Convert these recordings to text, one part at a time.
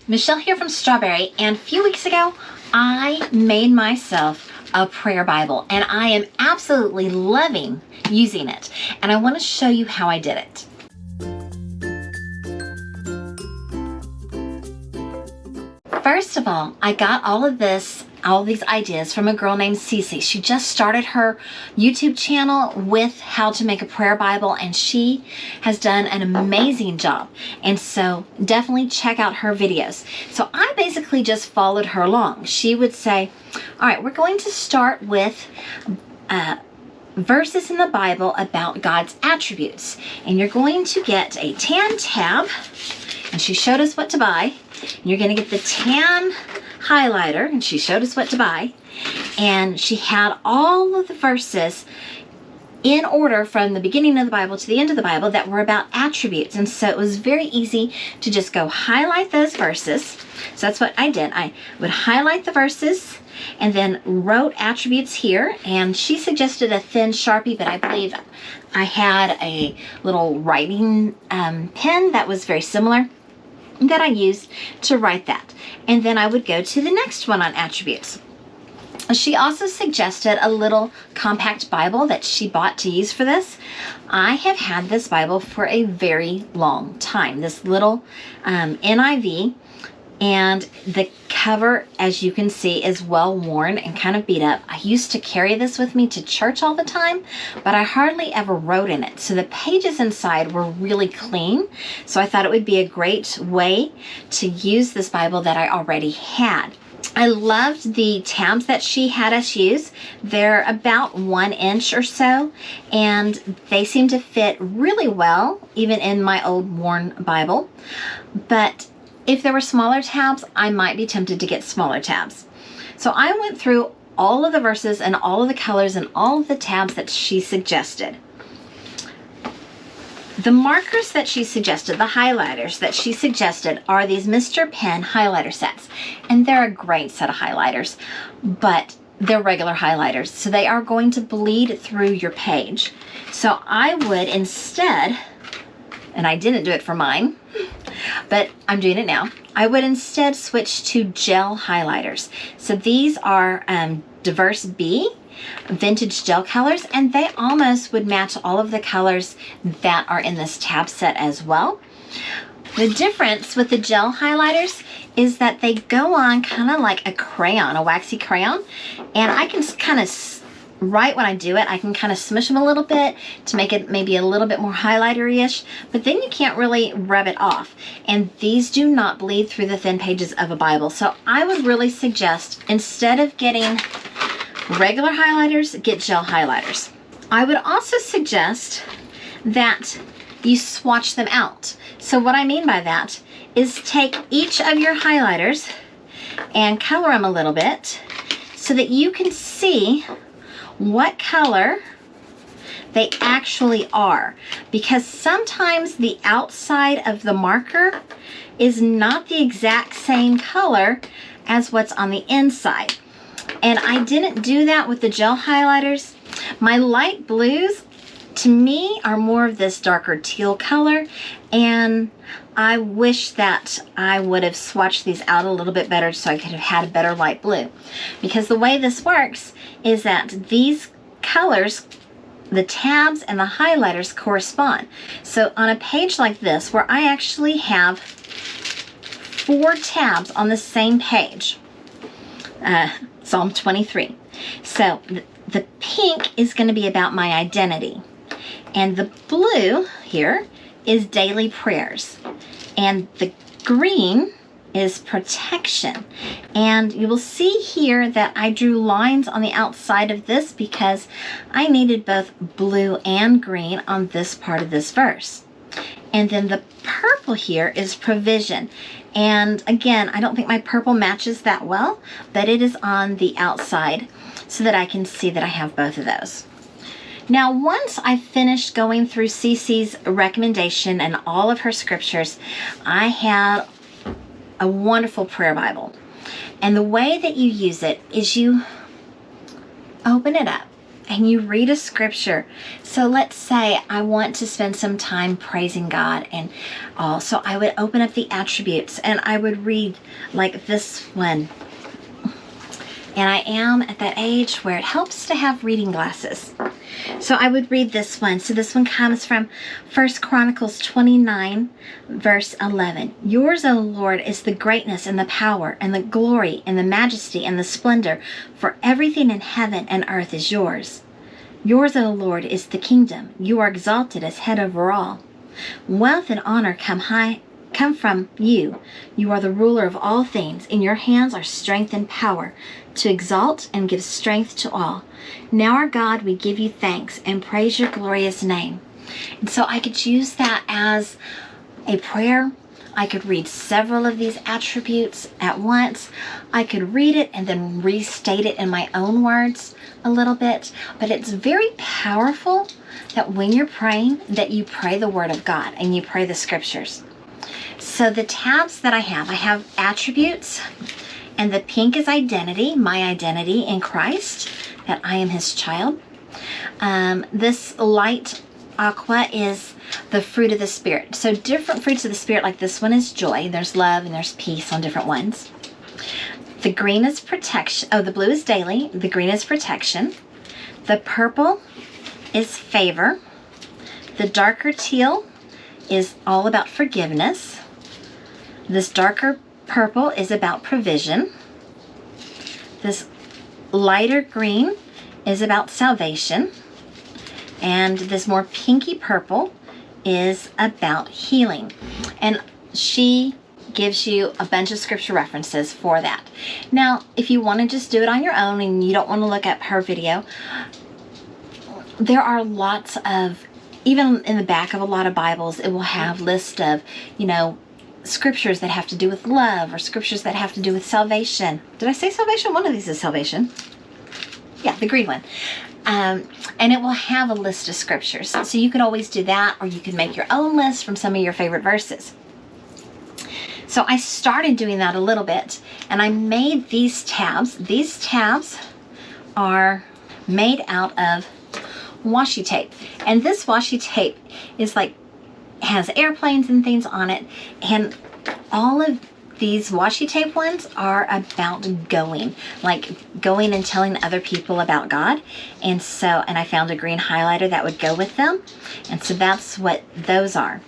Michelle here from Straw-Bearie, and a few weeks ago I made myself a prayer Bible and I am absolutely loving using it, and I want to show you how I did it. First of all, I got all these ideas from a girl named Cece. She just started her YouTube channel with how to make a prayer Bible, and she has done an amazing job. And so definitely check out her videos. So I basically just followed her along. She would say, all right, we're going to start with verses in the Bible about God's attributes. And you're going to get a tan tab, and she showed us what to buy. And you're going to get the tan highlighter, and she showed us what to buy. And she had all of the verses in order from the beginning of the Bible to the end of the Bible that were about attributes. And so it was very easy to just go highlight those verses. So that's what I did. I would highlight the verses and then wrote attributes here. And she suggested a thin Sharpie, but I believe I had a little writing pen that was very similar that I used to write that. And then I would go to the next one on attributes. She also suggested a little compact Bible that she bought to use for this. I have had this Bible for a very long time, this little NIV, and the cover, as you can see, is well worn and kind of beat up. I used to carry this with me to church all the time, but I hardly ever wrote in it. So the pages inside were really clean. So I thought it would be a great way to use this Bible that I already had. I loved the tabs that she had us use. They're about 1 inch or so, and they seem to fit really well, even in my old worn Bible. But if there were smaller tabs, I might be tempted to get smaller tabs. So I went through all of the verses and all of the colors and all of the tabs that she suggested. The markers that she suggested, the highlighters that she suggested, are these Mr. Pen highlighter sets. And they're a great set of highlighters, but they're regular highlighters, so they are going to bleed through your page. So I would instead, and I didn't do it for mine, but I'm doing it now, I would instead switch to gel highlighters. So these are Diverse B vintage gel colors, and they almost would match all of the colors that are in this tab set as well. The difference with the gel highlighters is that they go on kind of like a crayon, a waxy crayon, and I can kind of, right when I do it, I can kind of smush them a little bit to make it maybe a little bit more highlighter-ish, but then you can't really rub it off. And these do not bleed through the thin pages of a Bible. So I would really suggest, instead of getting regular highlighters, get gel highlighters. I would also suggest that you swatch them out. So what I mean by that is take each of your highlighters and color them a little bit so that you can see what color they actually are, because sometimes the outside of the marker is not the exact same color as what's on the inside. And I didn't do that with the gel highlighters. My light blues, to me, are more of this darker teal color, and I wish that I would have swatched these out a little bit better so I could have had a better light blue. Because the way this works is that these colors, the tabs and the highlighters, correspond. So on a page like this, where I actually have 4 tabs on the same page, Psalm 23. So the pink is going to be about my identity. And the blue here is daily prayers. And the green is protection. And you will see here that I drew lines on the outside of this because I needed both blue and green on this part of this verse. And then the purple here is provision. And again, I don't think my purple matches that well, but it is on the outside so that I can see that I have both of those. Now, once I finished going through Cece's recommendation and all of her scriptures, I had a wonderful prayer Bible. And the way that you use it is you open it up and you read a scripture. So let's say I want to spend some time praising God and all. So I would open up the attributes and I would read like this one. And I am at that age where it helps to have reading glasses. So I would read this one. So this one comes from 1 Chronicles 29, verse 11. Yours, O Lord, is the greatness and the power and the glory and the majesty and the splendor, for everything in heaven and earth is yours. Yours, O Lord, is the kingdom. You are exalted as head over all. Wealth and honor come from you. You are the ruler of all things. In your hands are strength and power to exalt and give strength to all. Now, our God, we give you thanks and praise your glorious name. And so I could use that as a prayer. I could read several of these attributes at once. I could read it and then restate it in my own words a little bit. But it's very powerful that when you're praying, that you pray the word of God and you pray the scriptures. So the tabs that I have attributes, and the pink is identity, my identity in Christ, that I am his child. This light aqua is the fruit of the Spirit. So different fruits of the Spirit, like this one is joy. There's love and there's peace on different ones. The green is protection. Oh, the blue is daily. The green is protection. The purple is favor. The darker teal is all about forgiveness. This darker purple is about provision. This lighter green is about salvation. And this more pinky purple is about healing. And she gives you a bunch of scripture references for that. Now, if you want to just do it on your own and you don't want to look up her video, there are lots of, even in the back of a lot of Bibles, it will have lists of, scriptures that have to do with love or scriptures that have to do with salvation. Did I say salvation? One of these is salvation. Yeah, the green one. And it will have a list of scriptures. So you can always do that, or you can make your own list from some of your favorite verses. So I started doing that a little bit, and I made these tabs. These tabs are made out of washi tape. And this washi tape is has airplanes and things on it, and all of these washi tape ones are about going and telling other people about God. And I found a green highlighter that would go with them, and so that's what those are.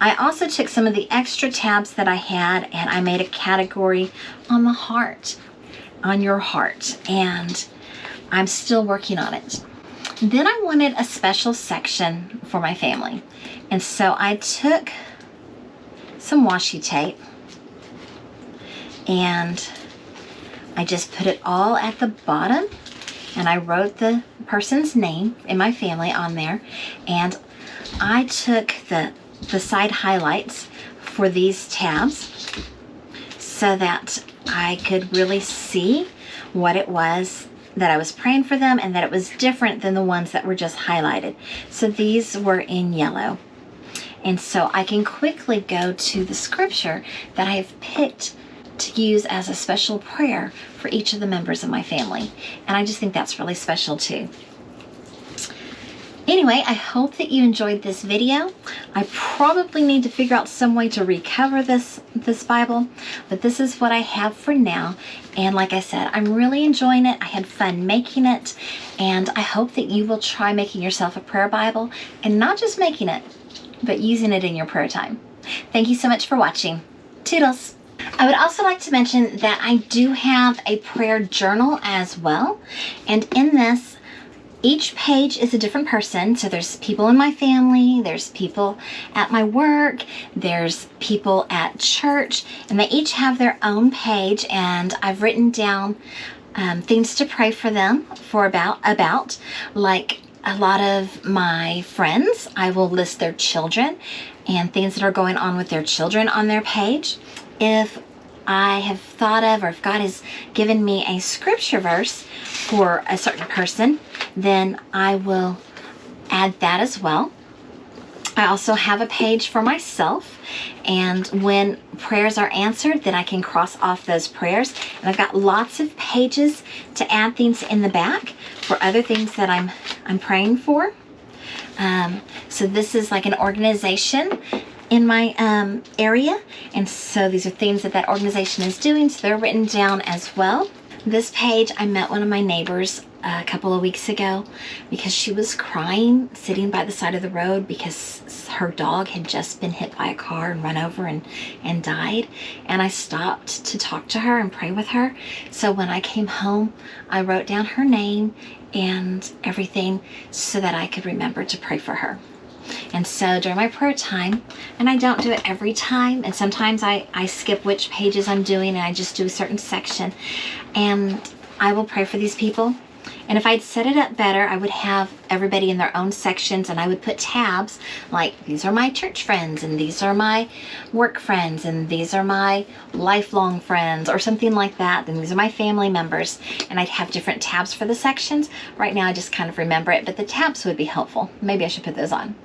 I also took some of the extra tabs that I had and I made a category on the heart, on your heart, and I'm still working on it. Then I wanted a special section for my family. And so I took some washi tape and I just put it all at the bottom, and I wrote the person's name in my family on there, and I took the side highlights for these tabs so that I could really see what it was that I was praying for them, and that it was different than the ones that were just highlighted. So these were in yellow. And so I can quickly go to the scripture that I have picked to use as a special prayer for each of the members of my family. And I just think that's really special too. Anyway, I hope that you enjoyed this video. I probably need to figure out some way to recover this Bible, but this is what I have for now. And like I said, I'm really enjoying it. I had fun making it, and I hope that you will try making yourself a prayer Bible, and not just making it, but using it in your prayer time. Thank you so much for watching. Toodles! I would also like to mention that I do have a prayer journal as well, and in this, each page is a different person. So there's people in my family, there's people at my work, there's people at church, and they each have their own page, and I've written down things to pray for them about like a lot of my friends. I will list their children and things that are going on with their children on their page. If I have thought of, or if God has given me a scripture verse for a certain person, then I will add that as well. I also have a page for myself, and when prayers are answered, then I can cross off those prayers. And I've got lots of pages to add things in the back for other things that I'm praying for. So this is like an organization in my area, and so these are things that that organization is doing, so they're written down as well. This page, I met one of my neighbors a couple of weeks ago because she was crying sitting by the side of the road because her dog had just been hit by a car and run over and died. And I stopped to talk to her and pray with her. So when I came home, I wrote down her name and everything so that I could remember to pray for her. And so during my prayer time, and I don't do it every time, and sometimes I skip which pages I'm doing and I just do a certain section, and I will pray for these people. And if I'd set it up better, I would have everybody in their own sections, and I would put tabs like, these are my church friends, and these are my work friends, and these are my lifelong friends, or something like that. And these are my family members. And I'd have different tabs for the sections. Right now I just kind of remember it, but the tabs would be helpful. Maybe I should put those on.